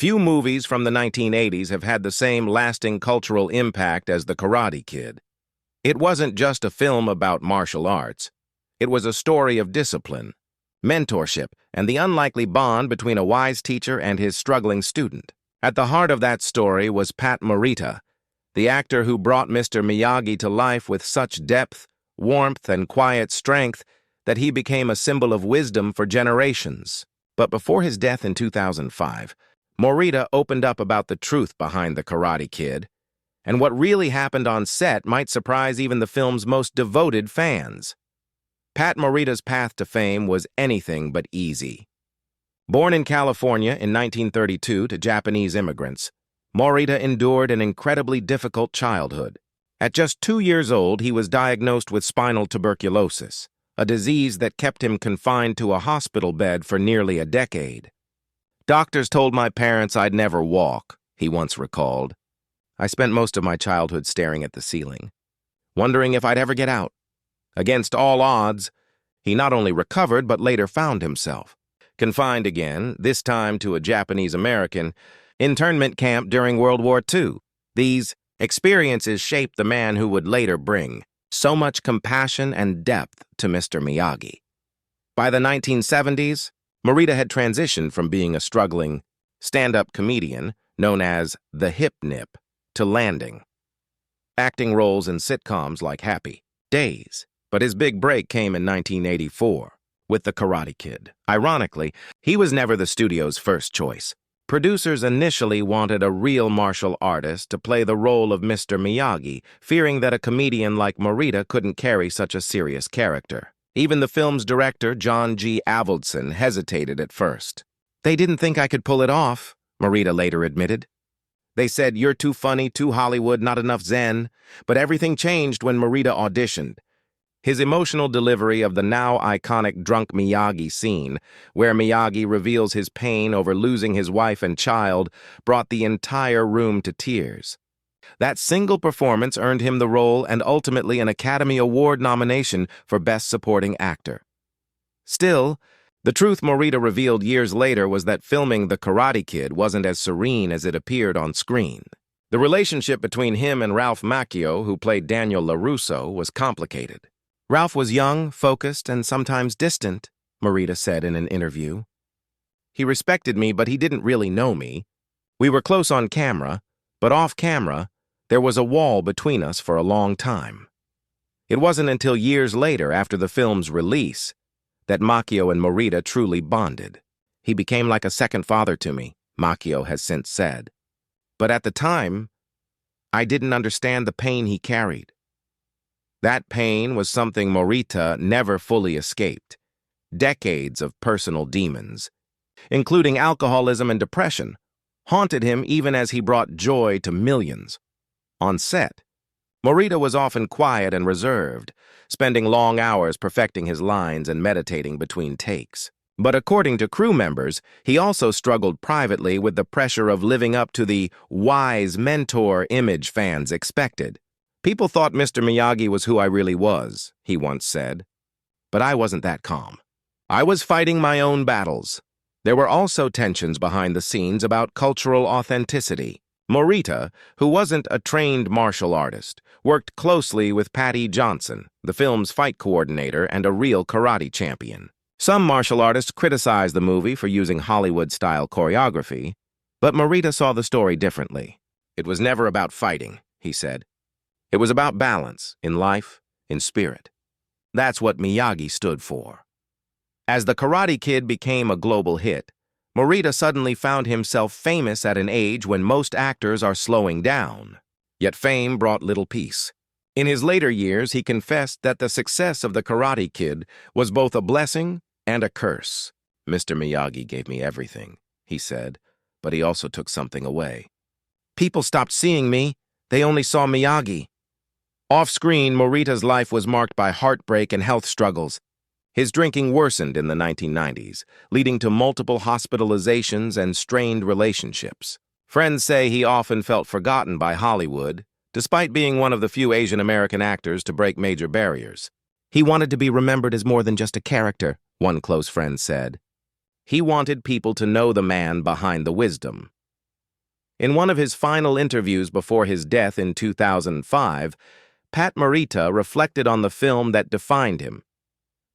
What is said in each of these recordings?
Few movies from the 1980s have had the same lasting cultural impact as The Karate Kid. It wasn't just a film about martial arts. It was a story of discipline, mentorship, and the unlikely bond between a wise teacher and his struggling student. At the heart of that story was Pat Morita, the actor who brought Mr. Miyagi to life with such depth, warmth, and quiet strength that he became a symbol of wisdom for generations. But before his death in 2005, Morita opened up about the truth behind The Karate Kid, and what really happened on set might surprise even the film's most devoted fans. Pat Morita's path to fame was anything but easy. Born in California in 1932 to Japanese immigrants, Morita endured an incredibly difficult childhood. At just 2 years old, he was diagnosed with spinal tuberculosis, a disease that kept him confined to a hospital bed for nearly a decade. "Doctors told my parents I'd never walk," he once recalled. "I spent most of my childhood staring at the ceiling, wondering if I'd ever get out." Against all odds, he not only recovered but later found himself confined again, this time to a Japanese-American internment camp during World War II. These experiences shaped the man who would later bring so much compassion and depth to Mr. Miyagi. By the 1970s, Marita had transitioned from being a struggling stand-up comedian known as the Hip Nip to landing acting roles in sitcoms like Happy Days. But his big break came in 1984 with The Karate Kid. Ironically, he was never the studio's first choice. Producers initially wanted a real martial artist to play the role of Mr. Miyagi, fearing that a comedian like Marita couldn't carry such a serious character. Even the film's director, John G. Avildsen, hesitated at first. "They didn't think I could pull it off," Marita later admitted. "They said, 'You're too funny, too Hollywood, not enough Zen.' But everything changed when Marita auditioned. His emotional delivery of the now iconic Drunk Miyagi scene, where Miyagi reveals his pain over losing his wife and child, brought the entire room to tears. That single performance earned him the role and ultimately an Academy Award nomination for Best Supporting Actor. Still, the truth Morita revealed years later was that filming The Karate Kid wasn't as serene as it appeared on screen. The relationship between him and Ralph Macchio, who played Daniel LaRusso, was complicated. "Ralph was young, focused, and sometimes distant," Marita said in an interview. "He respected me, but he didn't really know me. We were close on camera, but off camera, there was a wall between us for a long time." It wasn't until years later, after the film's release, that Macchio and Marita truly bonded. "He became like a second father to me," Macchio has since said. "But at the time, I didn't understand the pain he carried." That pain was something Morita never fully escaped. Decades of personal demons, including alcoholism and depression, haunted him even as he brought joy to millions. On set, Morita was often quiet and reserved, spending long hours perfecting his lines and meditating between takes. But according to crew members, he also struggled privately with the pressure of living up to the wise mentor image fans expected. "People thought Mr. Miyagi was who I really was," he once said. "But I wasn't that calm. I was fighting my own battles." There were also tensions behind the scenes about cultural authenticity. Morita, who wasn't a trained martial artist, worked closely with Patty Johnson, the film's fight coordinator and a real karate champion. Some martial artists criticized the movie for using Hollywood-style choreography, but Morita saw the story differently. "It was never about fighting," he said. "It was about balance, in life, in spirit." That's what Miyagi stood for. As The Karate Kid became a global hit, Morita suddenly found himself famous at an age when most actors are slowing down. Yet fame brought little peace. In his later years, he confessed that the success of The Karate Kid was both a blessing and a curse. "Mr. Miyagi gave me everything," he said, "but he also took something away. People stopped seeing me. They only saw Miyagi." Off-screen, Morita's life was marked by heartbreak and health struggles. His drinking worsened in the 1990s, leading to multiple hospitalizations and strained relationships. Friends say he often felt forgotten by Hollywood, despite being one of the few Asian American actors to break major barriers. "He wanted to be remembered as more than just a character," one close friend said. "He wanted people to know the man behind the wisdom." In one of his final interviews before his death in 2005, Pat Morita reflected on the film that defined him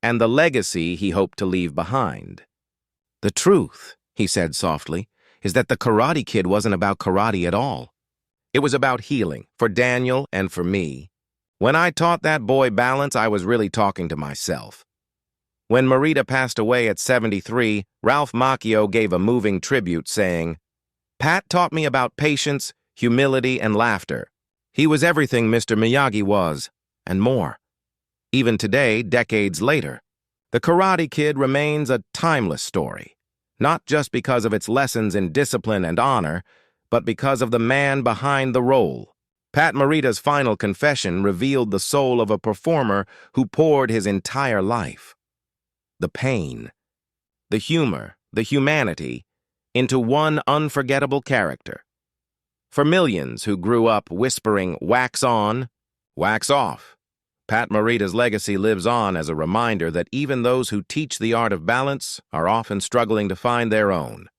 and the legacy he hoped to leave behind. "The truth," he said softly, "is that The Karate Kid wasn't about karate at all. It was about healing, for Daniel and for me. When I taught that boy balance, I was really talking to myself." When Marita passed away at 73, Ralph Macchio gave a moving tribute, saying, "Pat taught me about patience, humility, and laughter. He was everything Mr. Miyagi was, and more." Even today, decades later, The Karate Kid remains a timeless story, not just because of its lessons in discipline and honor, but because of the man behind the role. Pat Morita's final confession revealed the soul of a performer who poured his entire life, the pain, the humor, the humanity, into one unforgettable character. For millions who grew up whispering, "Wax on, wax off," Pat Morita's legacy lives on as a reminder that even those who teach the art of balance are often struggling to find their own.